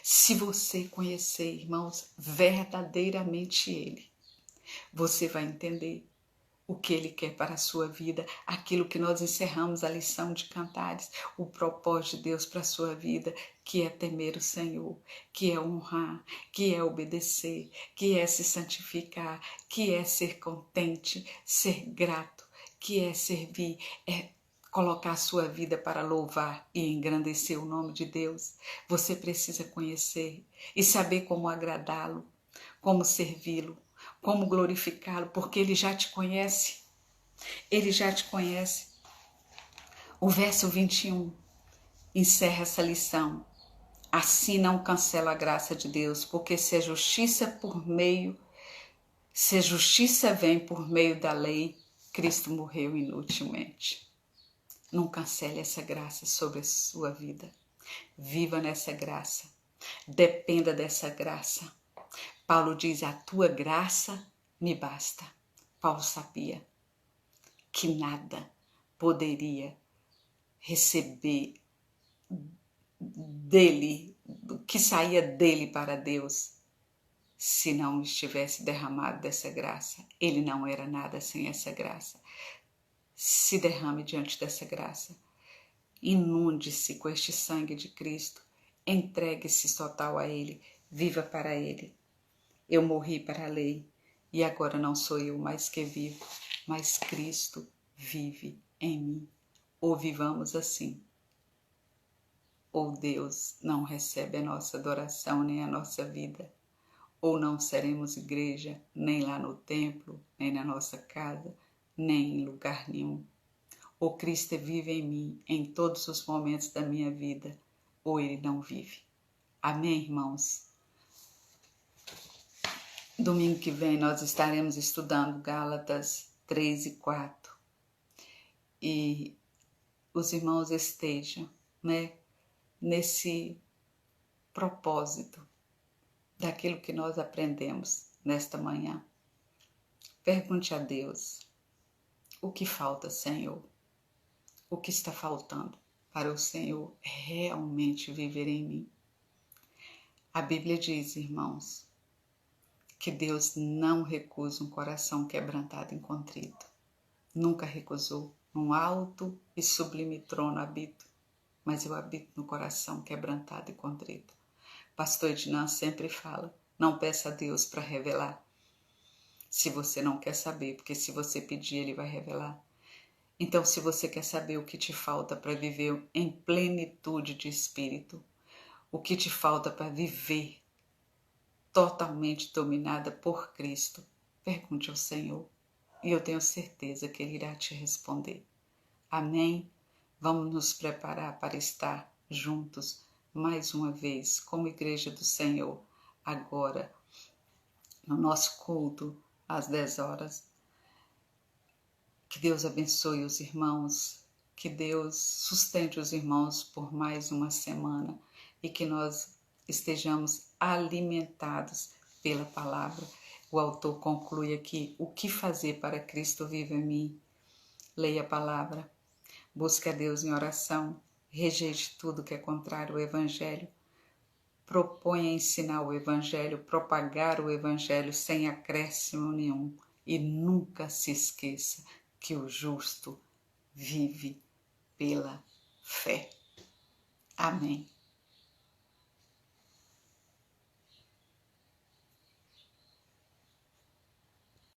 Se você conhecer, irmãos, verdadeiramente Ele, você vai entender o que Ele quer para a sua vida, aquilo que nós encerramos a lição de Cantares, o propósito de Deus para a sua vida, que é temer o Senhor, que é honrar, que é obedecer, que é se santificar, que é ser contente, ser grato, que é servir, é colocar a sua vida para louvar e engrandecer o nome de Deus, você precisa conhecer e saber como agradá-lo, como servi-lo, como glorificá-lo, porque Ele já te conhece. Ele já te conhece. O verso 21 encerra essa lição. Assim não cancela a graça de Deus, porque se a justiça vem por meio da lei, Cristo morreu inutilmente. Não cancele essa graça sobre a sua vida. Viva nessa graça. Dependa dessa graça. Paulo diz, a tua graça me basta. Paulo sabia que nada poderia receber dele, que saía dele para Deus, se não estivesse derramado dessa graça. Ele não era nada sem essa graça. Se derrame diante dessa graça. Inunde-se com este sangue de Cristo. Entregue-se total a Ele. Viva para Ele. Eu morri para a lei e agora não sou eu mais que vivo, mas Cristo vive em mim. Ou vivamos assim, ou Deus não recebe a nossa adoração nem a nossa vida, ou não seremos igreja nem lá no templo, nem na nossa casa, nem em lugar nenhum. Ou Cristo vive em mim em todos os momentos da minha vida, ou Ele não vive. Amém, irmãos? Domingo que vem nós estaremos estudando Gálatas 3 e 4. E os irmãos estejam, nesse propósito daquilo que nós aprendemos nesta manhã. Pergunte a Deus, o que falta, Senhor? O que está faltando para o Senhor realmente viver em mim? A Bíblia diz, irmãos, que Deus não recusa um coração quebrantado e contrito. Nunca recusou. Num alto e sublime trono habito, mas eu habito no coração quebrantado e contrito. Pastor Ednan sempre fala, não peça a Deus para revelar, se você não quer saber, porque se você pedir, Ele vai revelar. Então, se você quer saber o que te falta para viver em plenitude de espírito, o que te falta para viver totalmente dominada por Cristo, pergunte ao Senhor. E eu tenho certeza que Ele irá te responder. Amém? Vamos nos preparar para estar juntos mais uma vez como Igreja do Senhor, agora no nosso culto às 10 horas. Que Deus abençoe os irmãos, que Deus sustente os irmãos por mais uma semana e que nós estejamos alimentados pela palavra. O autor conclui aqui, o que fazer para Cristo viver em mim? Leia a palavra, busque a Deus em oração, rejeite tudo que é contrário ao Evangelho, proponha ensinar o Evangelho, propagar o Evangelho sem acréscimo nenhum e nunca se esqueça que o justo vive pela fé. Amém.